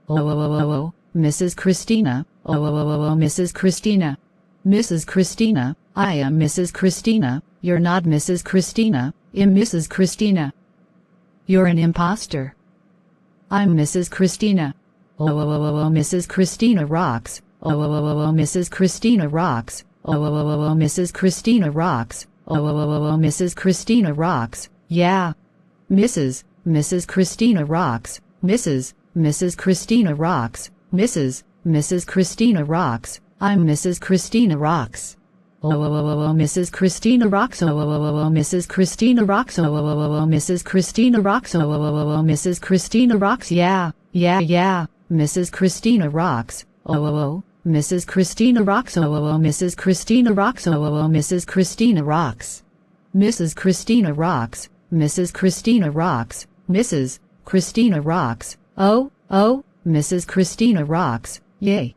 Oh, oh, oh, oh, oh, Mrs. Christina. Oh, oh, oh, oh, oh, Mrs. Christina. Mrs. Christina, I am Mrs. Christina. You're not Mrs. Christina. I'm Mrs. Christina. You're an imposter. I'm Mrs. Christina. Oh, oh, oh, oh, oh, Mrs. Christina rocks. Oh, oh, oh, oh, oh, Mrs. Christina rocks. Oh, oh, oh, oh, oh, Mrs. Christina rocks. Oh, oh, oh, oh, oh, Mrs. Christina rocks. Yeah. Mrs. Christina rocks. Mrs. Christina rocks. Mrs. Christina rocks. I'm Mrs. Christina rocks. Oh, oh, oh, oh, oh, Mrs. Christina rocks. Oh, oh, oh, oh, oh, Mrs. Christina rocks. Oh, oh, oh, oh, oh, Mrs. Christina rocks. Oh, oh, oh, oh, oh, Mrs. Christina rocks. Yeah, yeah, yeah. Mrs. Christina rocks. Oh, oh, oh, Mrs. Christina rocks. Oh, oh, oh, Mrs. Christina rocks. Oh, oh, oh, Mrs. Christina rocks. Mrs. Christina rocks. Mrs. Christina rocks. Mrs. Christina rocks. Oh, oh, Mrs. Christina rocks. Yay.